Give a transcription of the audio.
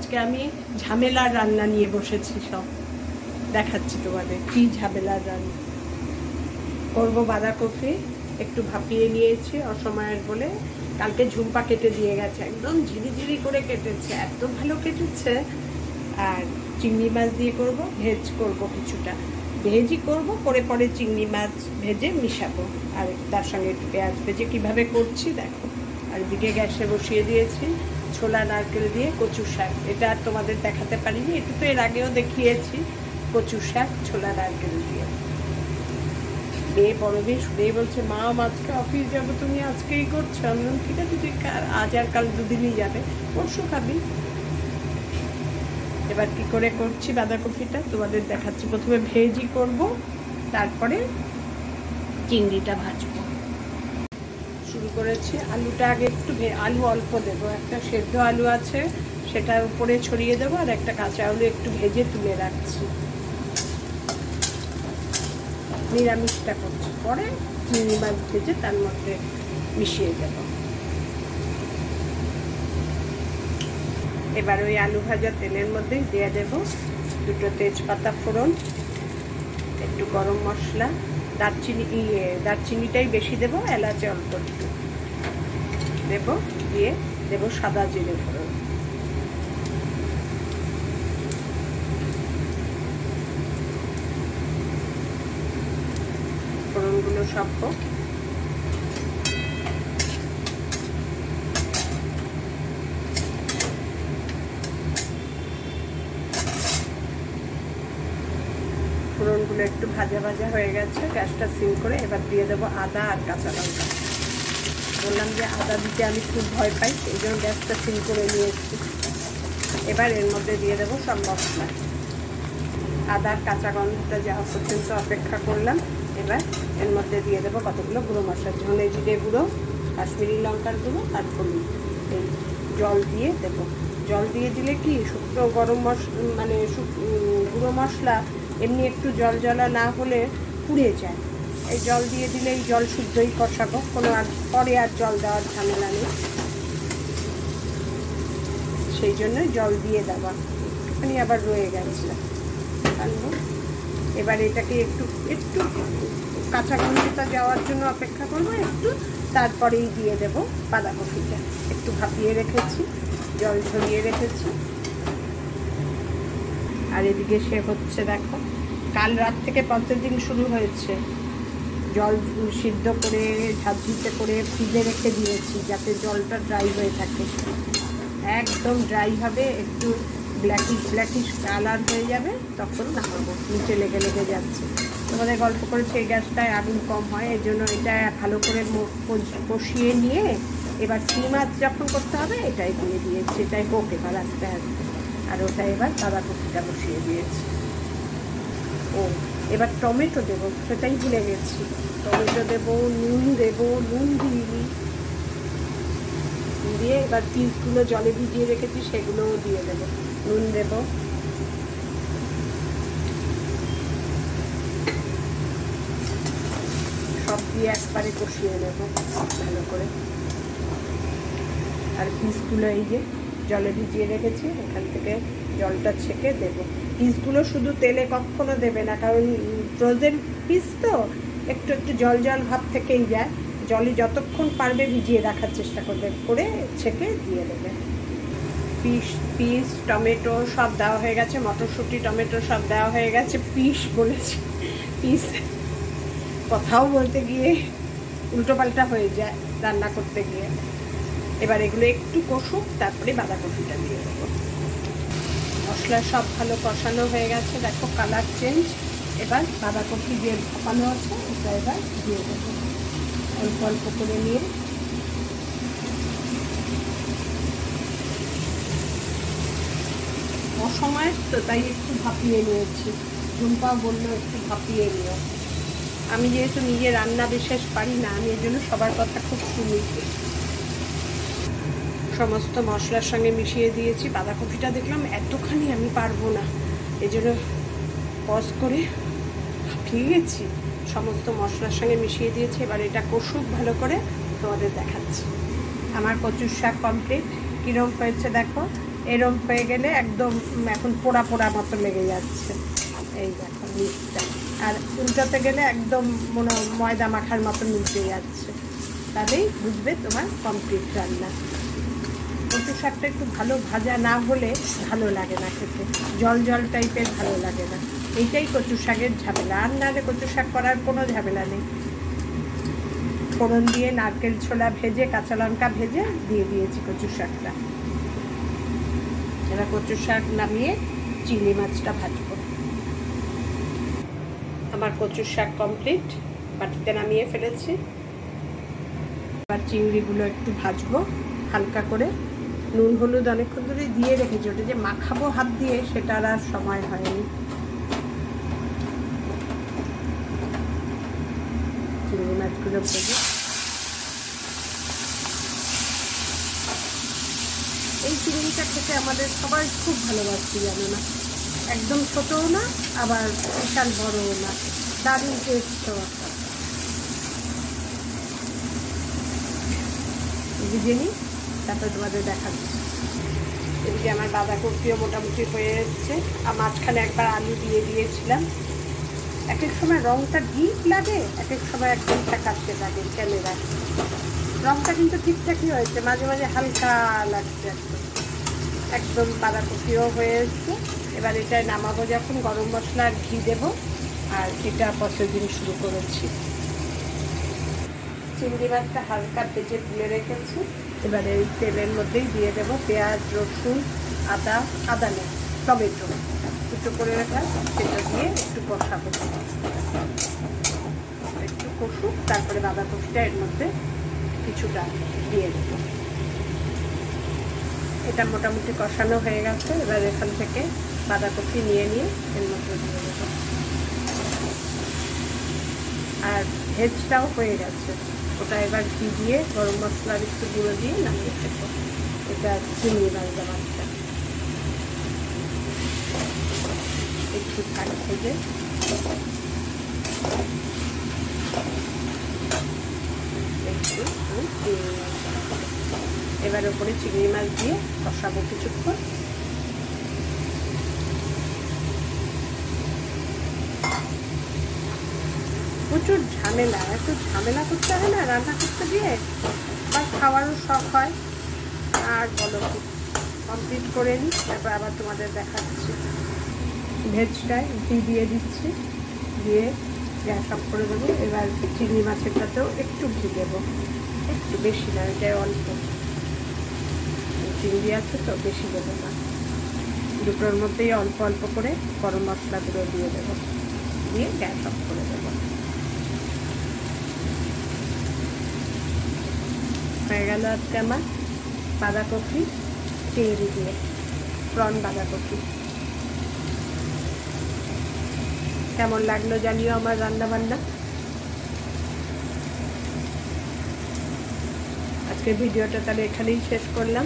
আজকে আমি ঝামেলার রান্না নিয়ে বসেছি, সব দেখাচ্ছি তোমাদের কি ঝামেলার রান্না করব। বাঁধাকপি একটু ভাপিয়ে নিয়েছি অসময়ের বলে, কালকে ঝুম্পা কেটে দিয়ে গেছে, একদম ঝিরিঝিরি করে কেটেছে, এত ভালো কেটেছে। আর চিংড়ি মাছ দিয়ে করব, ভেজ করব, কিছুটা ভেজই করব, করে পরে চিংড়ি মাছ ভেজে মিশাবো, আর তার সঙ্গে একটু পেঁয়াজ ভেজে কীভাবে করছি দেখো। আর এদিকে গ্যাসে বসিয়ে দিয়েছি ছোলা নারকেল দিয়ে কচু শাক, এটা আর তোমাদের দেখাতে পারিনি, এটা তো এর আগেও দেখিয়েছি। কচু শাক ছোলা নারকেল দিয়ে। মেয়ে বড় মেয়ে শুনেই বলছে, মা আজকে অফিস যাবো, তুমি আজকেই করছো? আমি বললাম ঠিক আছে, তুই আজ আর কাল দুদিনই যাবে, পরশু খাবি। এবার কি করে করছি বাঁধাকপিটা তোমাদের দেখাচ্ছি। প্রথমে ভেজই করব, তারপরে চিংড়িটা ভাজবো। শুরু করেছি, আলুটা আগে একটু আলু অল্প দেবো, একটা সেদ্ধ আলু আছে সেটার উপরে ছড়িয়ে দেবো, আর একটা কাঁচা আলু একটু ভেজে তুলে রাখছি। নিরামিষটা করছি, পরে চিংড়ি মাছ ভেজে তার মধ্যে মিশিয়ে দেব। এবার ওই আলু ভাজা তেলের মধ্যে দিয়ে দেব দুটো তেজপাতা ফোড়ন, একটু গরম মশলা, দারচিনিটাই বেশি দেবো, এলাচ অল্প একটু দেবো, দিয়ে দেবো সাদা জিরে ফোড়ন। ফোড়নগুলো সব হোক। ফোড়নগুলো একটু ভাজা ভাজা হয়ে গেছে, গ্যাসটা সিম করে এবার দিয়ে দেবো আদা আর কাঁচা লঙ্কা। বললাম যে আদা দিতে আমি খুব ভয় পাই, এই জন্য গ্যাসটা সিম করে নিয়েছি। এবার এর মধ্যে দিয়ে দেবো সব মশলা, আদার কাঁচা গন্ধটা যাওয়া পর্যন্ত অপেক্ষা করলাম। এবার এর মধ্যে দিয়ে দেবো কতগুলো গুঁড়ো মশলা, ধনে জিরে গুঁড়ো, কাশ্মীরি লঙ্কার গুঁড়ো আর হলুদ। এই জল দিয়ে দেবো। জল দিয়ে দিলে কি শুকনো গরম মানে গুঁড়ো মশলা এমনি একটু জল জলা না হলে পুড়ে যায়। এই জল দিয়ে দিলে এই জল শুদ্ধই কষাবো, কোনো আর পরে আর জল দেওয়ার ঝামেলা নেই, সেই জন্যই জল দিয়ে দেওয়া। একটুখানি আবার রয়ে গেছে আনবো। এবার এটাকে একটু একটু কাঁচা গন্ধটা যাওয়ার জন্য অপেক্ষা করবো একটু, তারপরেই দিয়ে দেব বাঁধাকপিটা। একটু ভাপিয়ে রেখেছি, জল ঝরিয়ে রেখেছি। আর এদিকে সে হচ্ছে দেখো, কাল রাত থেকে প্রতিদিন শুরু হয়েছে। জল সিদ্ধ করে ঝাঁঝরিতে করে ফ্রিজে রেখে দিয়েছি, যাতে জলটা ড্রাই হয়ে থাকে, একদম ড্রাই হবে, একটু ব্ল্যাকিশ কালার হয়ে যাবে, তখন নামাবো। নিচে লেগে লেগে যাচ্ছে। তোমাদের গল্প করেছি এই গ্যাসটায় আগুন কম হয়, এই জন্য এটা ভালো করে কষিয়ে নিয়ে এবার চিংড়ি মাছ যখন করতে হবে এটাই দিয়ে দিয়েছি। এটাই হোক এবার আস্তে আস্তে। আর ওটা এবার বাঁধাকপিটা বসিয়ে দিয়েছি। ও এবার টমেটো দেবো, সেটাই ভুলে গেছি। টমেটো দেবো, নুন দেবো, নুন দিয়ে এবার পিসগুলো জলে ভিজিয়ে রেখেছি সেগুলোও দিয়ে দেবো, নুন দেবো। সব দিয়ে একবারে কষিয়ে নেব ভালো করে। আর পিসগুলো এই যে জলে ভিজিয়ে রেখেছি, এখান থেকে জলটা ছেঁকে দেবো। পিসগুলো শুধু তেলে কখনো দেবে না, কারণ ফ্রোজেন পিস তো একটু একটু জল জল ভাব থেকেই যায়। জলে যতক্ষণ পারবে ভিজিয়ে রাখার চেষ্টা করবে, করে ছেঁকে দিয়ে দেবে। পিস টমেটো সব দেওয়া হয়ে গেছে, মটরশুঁটি টমেটো সব দেওয়া হয়ে গেছে। বলেছি পিস, কথাও বলতে গিয়ে উল্টোপাল্টা হয়ে যায় রান্না করতে গিয়ে। এবার এগুলো একটু কষুক, তারপরে বাঁধাকপিটা দিয়ে দেবো। মশলা সব ভালো কষানো হয়ে গেছে, দেখো কালার চেঞ্জ। এবার বাঁধাকপি যে ভাপানো আছে ওটা এবার দিয়ে দেবো অল্প অল্প করে নিয়ে। অসময় তো তাই একটু ভাপিয়ে নিয়েছি, ঝুম্পা বললো একটু ভাপিয়ে নিও। আমি যেহেতু নিজে রান্না বিশেষ পারি না, আমি এর জন্য সবার কথা খুব শুনি। সমস্ত মশলার সঙ্গে মিশিয়ে দিয়েছি। বাঁধাকপিটা দেখলাম এতখানি আমি পারবো না, এজন্য পজ করে ভাপিয়ে গেছি। সমস্ত মশলার সঙ্গে মিশিয়ে দিয়েছি। এবার এটা কষুক ভালো করে, তোমাদের দেখাচ্ছি। আমার কচুর শাক কমপ্লিট। কীরকম হয়েছে দেখো, এরম হয়ে গেলে একদম এখন পোড়া পোড়া মতো লেগে যাচ্ছে। এই দেখো নিচটা, আর উল্টাতে গেলে একদম ময়দা মাখার মতো মিশে যাচ্ছে। তাহলেই বুঝবে তোমার কমপ্লিট রান্না। কচু শাকটা একটু ভালো ভাজা না হলে ভালো লাগে না খেতে, জল জল টাইপের ভালো লাগে না। এইটাই কচু শাকের ঝামেলা, আর নাহলে কচু শাক করার কোনো ঝামেলা নেই। ফোড়ন দিয়ে নারকেল ছোলা ভেজে, কাঁচা লঙ্কা ভেজে দিয়ে দিয়েছি কচু শাকটা। এবার কচু শাক নামিয়ে চিংড়ি মাছটা ভাজবো। আমার কচুর শাক কমপ্লিট, বাটিতে নামিয়ে ফেলেছি। এবার চিংড়িগুলো একটু ভাজবো হালকা করে। নুন হলুদ অনেকক্ষণ ধরে দিয়ে রেখেছি, ওটা যে মাখাবো হাত দিয়ে সেটা আর সময় হয়নি। চিংড়ি মাছগুলো ভেজে, এই চিংড়িটা খেতে আমাদের সবাই খুব ভালোবাসি, জানো না? একদম ছোটও না আবার বিশাল বড়ও না, দারুণ টেস্ট। বুঝে নিই, তারপরে তোমাদের দেখাচ্ছি। এদিকে আমার বাঁধাকপিও মোটামুটি হয়ে এসছে। আর মাঝখানে একবার আলু দিয়ে দিয়েছিলাম। এক এক সময় রঙটা ডিপ লাগে, এক এক সময় একদম ফ্যাকাশে লাগে ক্যামেরায়। রঙটা কিন্তু ঠিকঠাকই হয়েছে, মাঝে মাঝে হালকা লাগছে একদম। বাঁধাকপিও হয়ে এসছে। এবার এটায় নামাবো যখন, গরম মশলা আর ঘি দেবো, আর এটা প্রসেসিং শুরু করেছি। চিংড়ি মাছটা হালকা ভেজে তুলে রেখেছি। এবারে এই তেলের মধ্যেই দিয়ে দেবো পেঁয়াজ, রসুন, আদা নেই, টমেটো দুটো করে রাখা, সেটা দিয়ে একটু কষাবো। একটু কষুক, তারপরে বাঁধাকপিটা এর মধ্যে কিছুটা দিয়ে দেবো। এটা মোটামুটি কষানো হয়ে গেছে। এবার এখান থেকে বাঁধাকপি নিয়ে এর মধ্যে দিয়ে দেবো। আর ভেজটাও হয়ে গেছে, ওটা এবার ঘি দিয়ে গরম মশলার একটু গুঁড়ো দিয়ে নামিয়ে ফেলবো। এটা চিংড়ি মাছটা একটু থাক ভেজে এবার ওপরে চিংড়ি মাছ দিয়ে কষাবো কিছুক্ষণ। প্রচুর ঝামেলা, একটু ঝামেলা করতে হয় না রান্না করতে গিয়ে, বা খাওয়ারও শখ হয়। আর বলো, কমপ্লিট করে নিই, তারপর আবার তোমাদের দেখাচ্ছি। ভেজটায় ঘি দিয়ে দিচ্ছি, দিয়ে গ্যাস অফ করে দেবো। এবার চিংড়ি মাছেরটাতেও একটু ঘি দেবো, একটু বেশি না, এটাই অল্প। চিংড়ি আছে তো বেশি দেবো না, দুটোর মধ্যেই অল্প অল্প করে গরম মশলাগুলো দিয়ে দেবো, দিয়ে গ্যাস অফ করে দেবো। হয়ে গেল আজকে আমার বাঁধাকপি চিংড়ি দিয়ে প্রন বাঁধাকপি। কেমন লাগলো জানিও আমার রান্না বান্না। আজকের ভিডিওটা তাহলে এখানেই শেষ করলাম।